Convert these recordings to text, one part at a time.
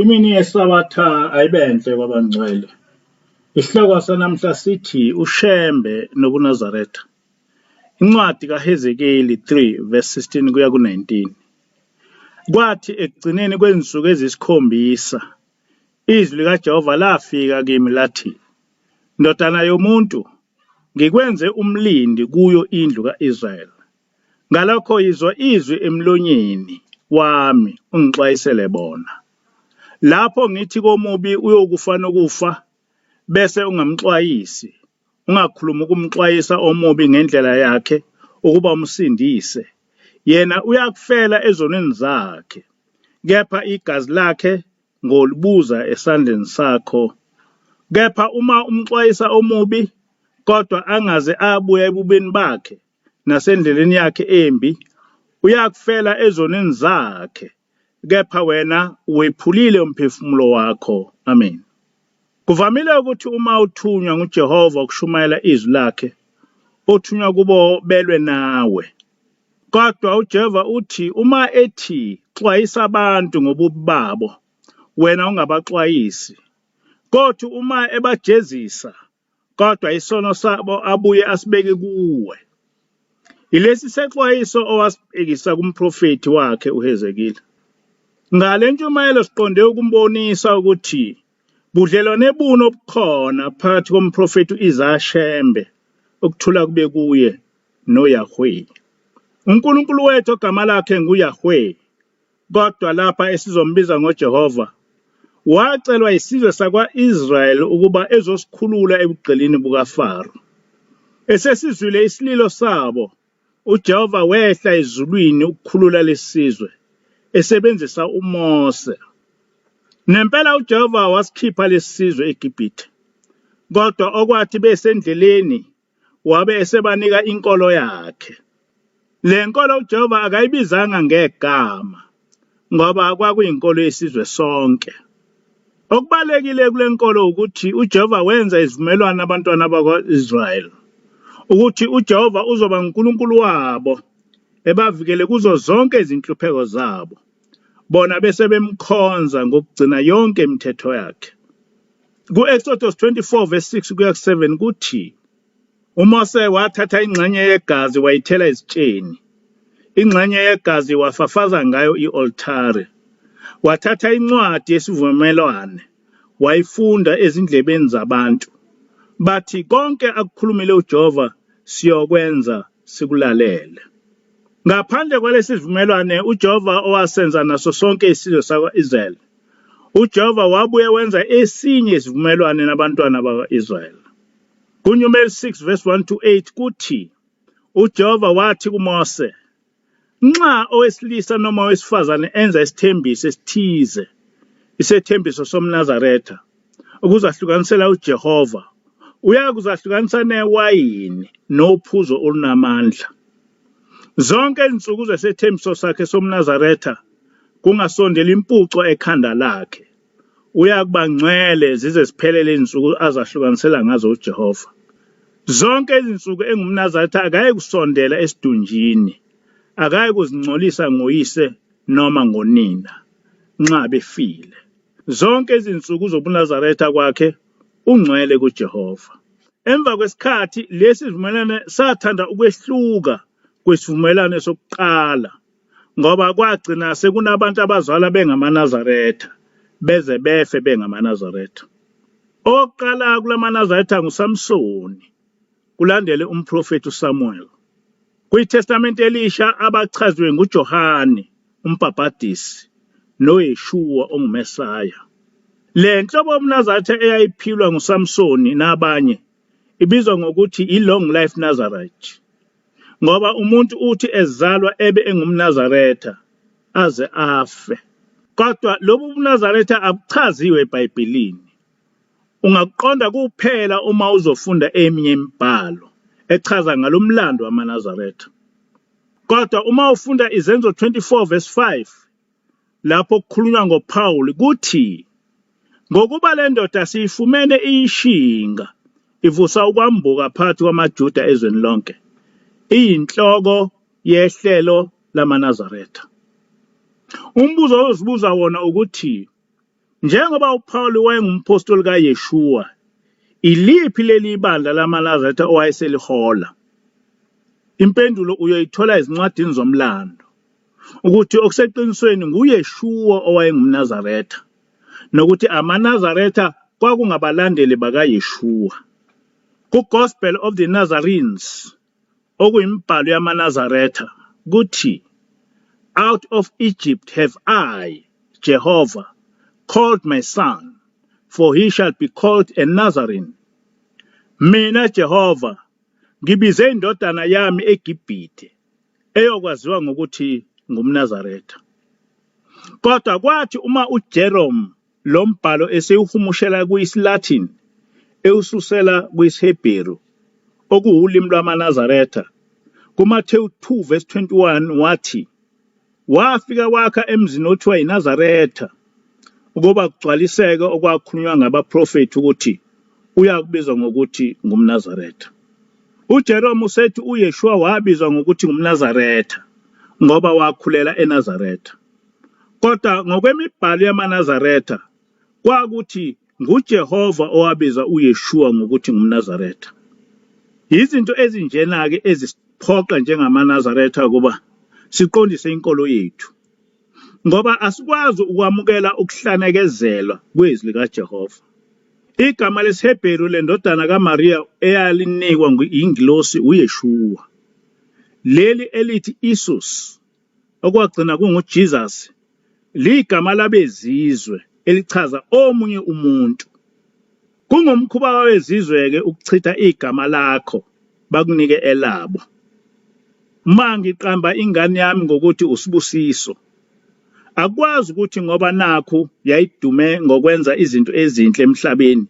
Imini yeSabatha ayibenhle kwabangcwele. Isihloko sanamhla sithi Ushembe Nobunazaretha. Incwadi kaHezekeli 3 verse 16 kuya ku-19. Kwathi ekugcineni kwezinsuku eziyisikhombisa, izwi likaJehova lafika kimi lathi, Ndodana yomuntu, ngikwenze umlindi kuyo indlu ka-Israyeli. Ngalokho yizwa izwi emlonyeni wami ungixwayisele bona. Lapho ngithi komubi uyokufa nokufa, bese ungamxwayisi, ungakhulumi ukumxwayisa omubi ngendlela yakhe ukuba umsindise. Yena uyakufela ezonweni zakhe, kepha igazi lakhe ngolibuza esandleni sakho. Kepha uma umxwayisa omubi, kodwa angaze abuya ebubeni bakhe nasendleleni yakhe embi, uyakufela ezonweni zakhe. Kepha wena wephulile umphefumulo wakho. Amen. Kuvamile ukuthi uma uthunywa nguJehova ukushumayela izwi lakhe, uthunywa kubo belwe nawe. Kodwa uJehova uthi uma ethi xwayisa abantu ngobubi babo, wena ungabaxwayisi. Kodwa uma ebajezisa, kodwa isono sabo abuye asibeke kuwe. Ilesi sexwayiso owasibhekisa kumprofeti wakhe uHezekeli. Ngale ntshumayelo siqonde ukumbonisa ukuthi budlelwane buno obukhona phakathi komprofeti Ushembe, ukuthula kube kuye, noYahweh. uNkulunkulu wethu ogama lakhe nguYahweh, kodwa lapha esizombiza ngoJehova, wacelwa isizwe sakwa-Israyeli ukuba ezosikhulula ebugqilini bukaFaro. Esesizwile isililo sabo, uJehova wehla ezulwini ukukhulula lesizwe, esebenzisa uMose. Nempela uJehova wasikhipha lesizwe eGibhithe, kodwa okwathi besendleleni wabe esebanika inkolo yakhe. Le nkolo uJehova akayibizanga ngegama, ngoba kwakuyinkolo yesizwe sonke. Okubalekile kule nkolo ukuthi uJehova wenza izivumelwano nabantwana bakwa-Israyeli, ukuthi uJehova uzoba uNkulunkulu wabo, ebavikele kuzo zonke izinhlupheko zabo, bona bese bemkhonza ngokugcina yonke imithetho yakhe. Ku-Exodus 24 verse 6 kuya ku-7 kuthi, uMose wathatha ingxenye yegazi wayithela ezitsheni, ingxenye yegazi wafafaza ngayo i-oltare. Wathatha incwadi yesivumelwano wayifunda ezindlebeni zabantu. Bathi konke akukhulumile uJehova siyokwenza sikulalele. Ngaphandle kwalesi sivumelwano uJehova owasenza naso sonke isizwe sakwa-Israyeli, uJehova wabuye wenza esinye isivumelwano nabantwana bakwa-Israyeli. KuNumeri 6 verse 1 to 8 kuthi, uJehova wathi kuMose, nxa owesilisa noma owesifazane enza isithembiso esithize, isethembiso somNazaretha, ukuzahlukanisela uJehova, uyakuzahlukanisa newayini nophuzo olunamandla. Zonke izinsuku zesethembiso sakhe somNazaretha kungasondeli impuco ekhanda lakhe. Uyakuba ngcwele zize ziphelele izinsuku azahlukanisela ngazo uJehova. Zonke izinsuku engumNazaretha akaye kusondela esidunjini, akaye kuzingcolisa ngoyise noma ngonina nxa befile. Zonke izinsuku zobuNazaretha kwakhe ungcwele kuJehova. Emva kwesikhathi lesi sivumelwano sathanda ukwehluka kwesivumelwano sokuqala, ngoba kwagcina sekunabantu abazalwa bengamaNazaretha beze befe bengamaNazaretha. Oqala kulamaNazaretha nguSamsoni, kulandele umprofeti uSamuel. KwiTestament Elisha abachazwe nguJohane umbhaphatisi noYeshuwa onguMesaya. Le nhlobo yomNazaretha eyayiphilwa nguSamsoni nabanye ibizwa ngokuthi i-long life Nazarite, ngoba umuntu uthi ezalwa ebe engumNazaretha aze afe. Kodwa lobu buNazaretha abuchaziwe eBhayibhelini. Ungakuqonda kuphela uma uzofunda eminye imibhalo echaza ngalomlando wamaNazaretha. Kodwa uma ufunda iZenzo 24 verse 5, lapho kukhulunywa ngoPawuli kuthi, ngokuba le ndoda siyifumene iyishinga, ivusa ukwambuka phakathi kwamaJuda ezweni lonke, iyinhloko yehlelo lamaNazaretha. Umbuzo ozibuza wona ukuthi, Njengoba uPaul wayengumpostoli kaYeshua, iliphi leli bandla lamaNazaretha owayeselihola? Impendulo uyoyithola ezincwadini zomlando ukuthi okuseqinisweni nguYeshua owayengumNazaretha, nokuthi amaNazaretha kwakungabalandeli bakaYeshua. Ku-Gospel of the Nazarenes, okuyimbhalo yamaNazaretha, kuthi, "Out of Egypt have I, Jehovah, called my son, for he shall be called a Nazarene." Mina Jehova ngibize indodana yami eGibhithe eyokwaziwa ngokuthi ngumNazaretha. Kodwa kwathi uma uJerome lo mbhalo esewuhumushela kuyisiLatin ewususela kuyisiHebheru okuwulimi lwamaNazaretha, kuMathewu 2:21 wathi, "Wafika wakha emzini othiwa yiNazaretha ukuba kugcwaliseke okwakhulunywa ngabaprofethi ukuthi uyakubizwa ngokuthi ngumNazaretha." uJerome usethi uYeshua wabizwa ngokuthi ngumNazaretha ngoba wakhulela eNazaretha. Kodwa ngokwemibhalo yamaNazaretha kwakuthi nguJehova owabiza uYeshua ngokuthi ngumNazaretha. Izinto ezinjena-ke ezisiphoqa njengamaNazaretha ukuba siqondise inkolo yethu, ngoba asikwazi ukwamukela ukuhlanekezelwa kwezwi likaJehova. Igama lesiHebheru lendodana kaMariya eyalinikwa ingilosi uYeshua. Leli elithi Isus, okwagcina kunguJesus, ligama labezizwe elichaza omunye umuntu. Kungumkhuba wabezizwe-ke ukuchitha igama lakho bakunike elabo. Ma ngiqamba ingane yami ngokuthi uSibusiso, akwazi ukuthi ngoba nakhu yayidume ngokwenza izinto ezinhle emhlabeni,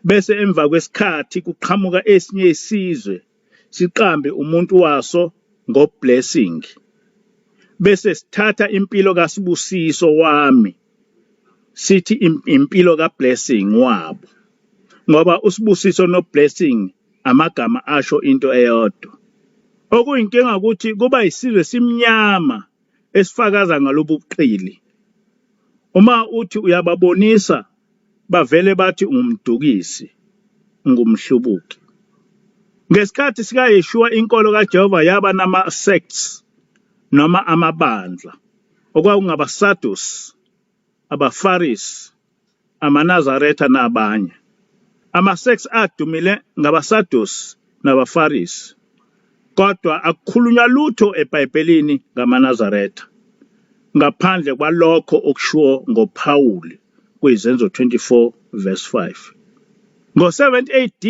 bese emva kwesikhathi kuqhamuka esinye isizwe siqambe umuntu waso ngoblessing, bese sithatha impilo kaSibusiso wami sithi impilo kablessing wabo, ngoba uSibusiso noblessing amagama asho into eyodwa. Okuyinkinga ukuthi kuba isizwe simnyama esifakaza ngalobu buqili. Uma uthi uyababonisa bavele bathi ungumdukisi, ungumhlubuki. Ngesikhathi sikaYeshua inkolo kaJehova yaba nama-sects noma amabandla okwakungabaSaddusi, abaFarisi, amaNazaretha nabanye. Ama-sects adumile ngabaSaddusi nabaFarisi, kodwa akukhulunywa lutho eBhayibhelini ngamaNazaretha ngaphandle kwalokho okushiwo ngoPawuli kwizenzo 24:5. Ngo-70 AD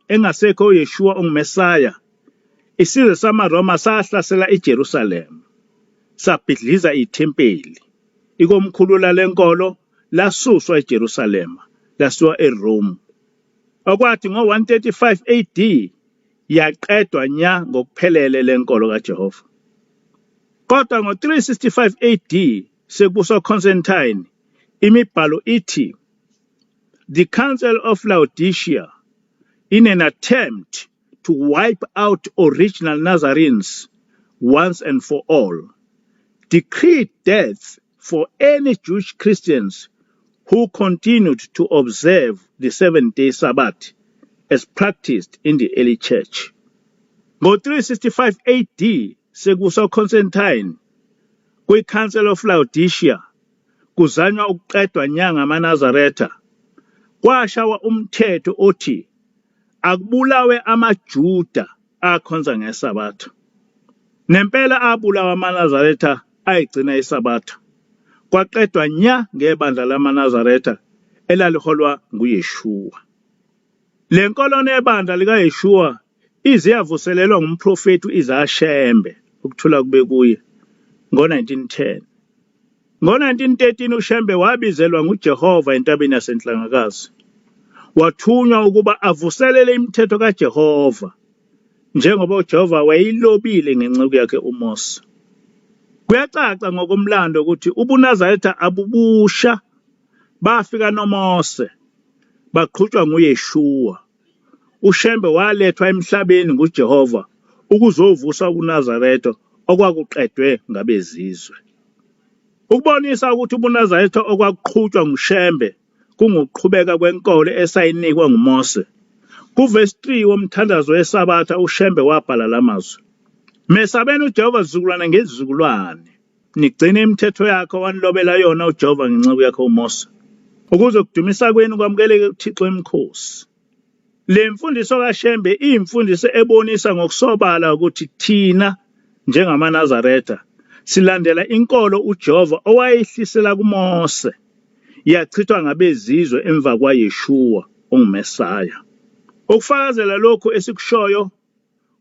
engasekho uYeshua onguMesaya, isizwe samaRoma sahlasela iJerusalema, sabhidliza ithempeli. Ikomkhulu lalenkolo lasuswa eJerusalema lasiwa eRome. Okwathi ngo-135 AD yaqedwa nya ngokuphelele lenkolo kaJehova. Kodwa ngo-365 AD sekubusa Constantine, imibhalo ithi, "The Council of Laodicea, in an attempt to wipe out original Nazarenes once and for all, decreed death for any Jewish Christians who continued to observe the seventh-day Sabbath as practiced in the early church." Ngo-365 AD sekubusa Constantine, kwi-Council of Laodicea kuzanywa ukuqedwa nya ngamaNazaretha, kwashawa umthetho othi akubulawe amaJuda akhonza ngeSabatha. Nempela abulawa amaNazaretha ayigcina iSabatha. Kwaqedwa nya ngebandla lamaNazaretha elaliholwa nguYeshua. Le nkolo nebandla likaYeshua ize yavuselelwa ngumprofethi Ushembe, ukuthula kube kuye, ngo-1910. Ngo-1913 Ushembe wabizelwa nguJehova entabeni yaseNhlangakazi. Wathunywa ukuba avuselele imithetho kaJehova, njengoba uJehova wayeyilobile ngenceku yakhe uMose. Kuyacaca ngokomlando ukuthi ubuNazaretha abubusha bafika noMose, baqhutshwa nguYeshua. Ushembe walethwa emhlabeni nguJehova ukuzovusa uNazaretha okwakuqedwe ngabezizwe. ukubonisa ukuthi ubunazaretha okwakuqhutshwa nguShembe kunguqhubeka kwenkolo esayinikwa nguMose. Kuvesi 3 womthandazo weSabatha uShembe wabhala lamazwi: Mesabeni uJehova zizukulwane ngezizukulwane, nigcine imithetho yakhe wanilobela yona uJehova ngenceku yakhe uMose, ukuze kudumisa kwenu kwamukeleke kuThixo emkhosi. Le mfundiso kaShembe iyimfundiso ebonisa ngokusobala ukuthi thina njengamaNazaretha silandela inkolo uJehova owayehlisela kuMose, yachithwa ngabezizwe emva kwaYeshua onguMesaya. Ukufakazela lokhu esikushoyo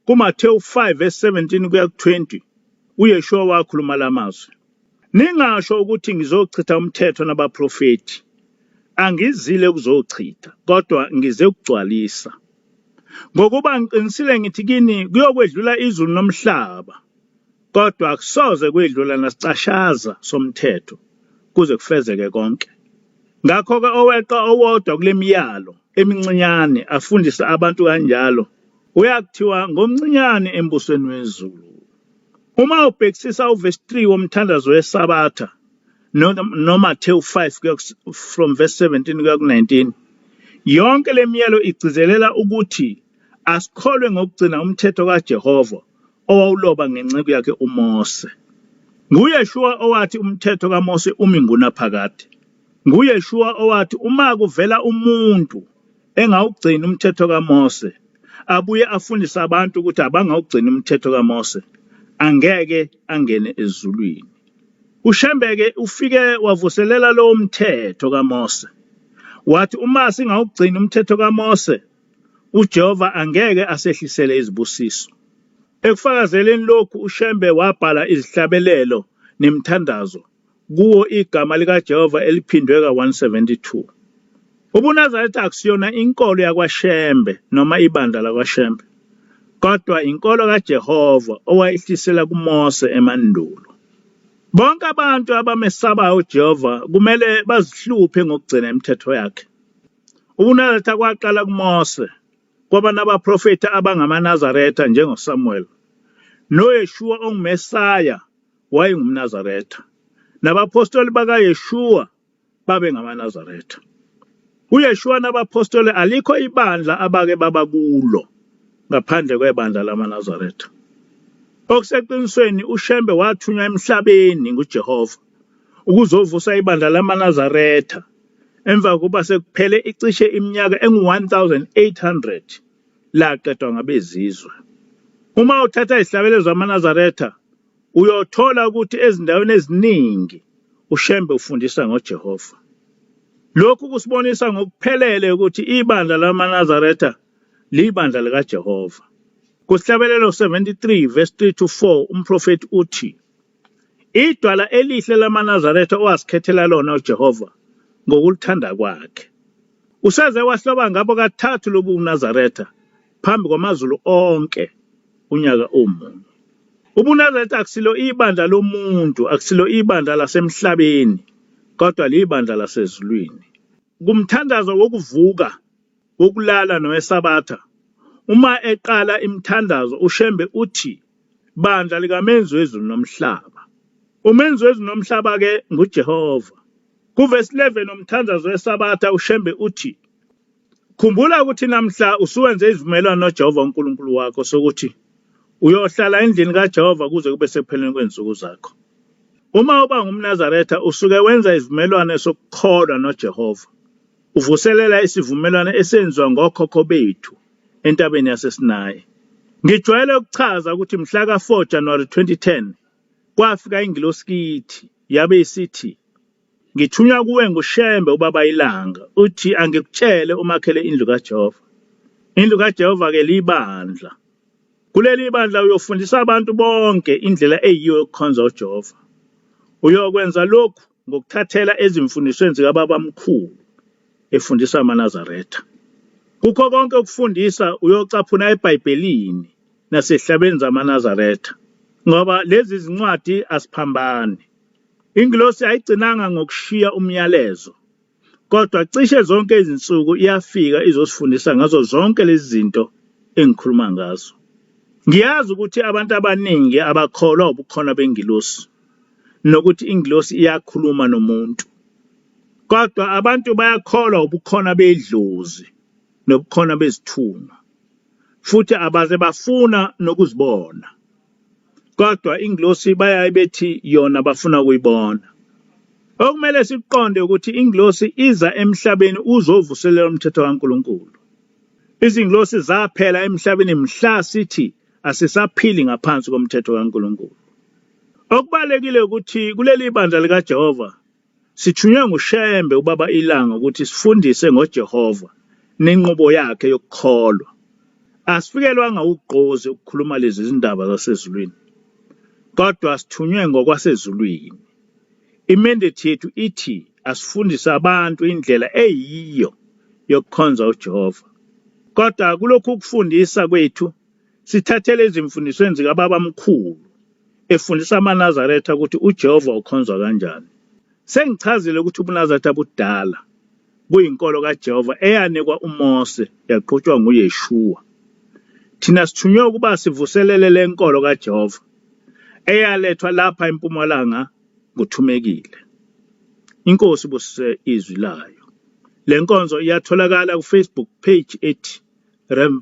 kuMathewu 5:17-20, uYeshua wakhuluma lamazwi: Ningasho ukuthi ngizochitha umthetho nabaprofeti. Angizile ukuzochitha, kodwa ngize ukugcwalisa. Ngokuba ngiqinisile ngithi kini kuyokwedlula izulu nomhlaba, kodwa akusoze kwedlula nasicashaza somthetho kuze kufezeke konke. Ngakho-ke oweqa owodwa kule miyalo emincinyane afundisa abantu kanjalo uyakuthiwa ngomncinyane embusweni wezulu. Uma ubhekisisa uvesi 3 womthandazo weSabatha noMathewu 5 from verse 17-19, yonke le miyalo igcizelela ukuthi asikholwe ngokugcina umthetho kaJehova owawuloba ngenceku yakhe uMose. NguYeshua owathi umthetho kaMose umi ngunaphakade. NguYeshua owathi uma kuvela umuntu engawugcini umthetho kaMose, abuye afundise abantu ukuthi abangawugcini umthetho kaMose, angeke angene ezulwini. uShembeke ufike wavuselela lo mthetho kaMose. Wathi uma singawugcini umthetho kaMose, uJehova angeke asehlisele izibusiso. Ekufakazeleni lokhu uShembe wabhala izihlabelelo nemthandazo kuwo igama likaJehova eliphindwe ka172. UbuNazaretha akusiyona inkolo yakwaShembe noma ibandla lakwaShembe, kodwa inkolo kaJehova owayehlisela kuMose emandulo. Bonke abantu abamesabayo uJehova kumele bazihluphe ngokugcina imithetho yakhe. UbuNazaretha kwaqala kuMose, kwaba nabaprofeti abangamaNazaretha njengoSamuel. NoYeshua onguMesaya wayengumNazaretha, nabapostoli bakaYeshua babe ngamaNazaretha. uYeshua nabapostoli alikho ibandla abake baba kulo ngaphandle kwebandla lamaNazaretha. Okuseqinisweni uShembe wathunywa emhlabeni nguJehova ukuzovusa ibandla lamaNazaretha emva kokuba sekuphele icishe iminyaka engu-1800 laqedwa ngabezizwe. Uma uthatha izihlabelelo zamaNazaretha uyothola ukuthi ezindaweni eziningi uShembe ufundisa ngoJehova. Lokhu kusibonisa ngokuphelele ukuthi ibandla lamaNazaretha libandla likaJehova. Kusihlabelelo 73 verse 3-4 umprofeti uthi, idwala elihle lamaNazaretha owasikhethela lona uJehova ngokulithanda kwakhe. Useze wahloba ngabo kathathu lobu uNazaretha phambi kwamazulu onke unyaka omunye. UbuNazaretha akusilo ibandla lomuntu, akusilo ibandla lasemhlabeni, kodwa libandla lasezulwini. Kumthandazo wokuvuka wokulala noweSabatha, uma eqala imthandazo uShembe uthi bandla likamenzi wezulu nomhlaba. Umenzi wezulu nomhlaba ke nguJehova. Kuvesi 11 umthandazo weSabatha uShembe uthi, khumbula ukuthi namhla usuwenze izivumelwano noJehova uNkulunkulu wakho sokuthi uyohlala endlini kaJehova kuze kube sekupheleni kwensuku zakho. Uma uba ngumNazaretha usuke wenza izivumelwano sokukholwa noJehova. Uvuselela isivumelwano esenziwa ngokhokho bethu entabeni yaseSinayi. Ngijwayele ukuchaza ukuthi mhla ka4 January 2010 kwafika ingilosi kithi yabe isithi, ngithunywa kuwe nguShembe ubaba ilanga uthi angikutshele umakhele indlu kaJehova. Indlu kaJehova ke libandla. Kuleli bandla uyofundisa abantu bonke indlela eyiyo yokukhonza uJehova. Uyokwenza lokhu ngokuthathela ezimfundisweni zikababa mkhulu efundisa amaNazaretha. Kukho konke ukufundisa uyocaphuna eBhayibhelini nasehlabeni zamaNazaretha, ngoba lezi zincwadi asiphambane. Ingilosi ayigcinanga ngokushiya umyalezo, kodwa cishe zonke izinsuku iyafika izosifundisa ngazo zonke lezi zinto engikhuluma ngazo. Ngiyazi ukuthi abantu abaningi abakholwa ubukhona bengilosi, nokuthi ingilosi iyakhuluma nomuntu. Kodwa abantu bayakholwa ubukhona bedlozi nobukhona bezithunywa, futhi abaze bafuna nokuzibona. Kodwa ingilosi bayaye bethi yona bafuna ukuyibona. Okumele siqonde ukuthi ingilosi iza emhlabeni uzovuselela umthetho kaNkulunkulu. Izingilosi zaphela emhlabeni mhla sithi asisaphili ngaphansi komthetho kaNkulunkulu. Okubalekile ukuthi kuleli bandla likaJehova sithunywe nguShembe ubaba ilanga ukuthi sifundise ngoJehova nenqubo yakhe yokukholwa. Asifikelwanga ugqozi ukukhuluma lezi zindaba zasezulwini, kodwa sithunywe ngokwasezulwini. Imandate yethu ithi asifundise abantu indlela eyiyo yokukhonza uJehova. Kodwa kulokhu ukufundisa kwethu sithathele izimfundisweni zikababa mkhulu efundisa amaNazaretha ukuthi uJehova ukhonzwa kanjani. Sengichazile ukuthi ubuNazaretha budala kuyinkolo kaJehova eyanikwa uMose yaqhutshwa nguYeshua. Thina sithunywe ukuba sivuselele lenkolo kaJehova eyalethwa lapha empumalanga nguThumekile. Inkosi busise izwi layo. Le nkonzo iyatholakala ku Facebook page ethi Rev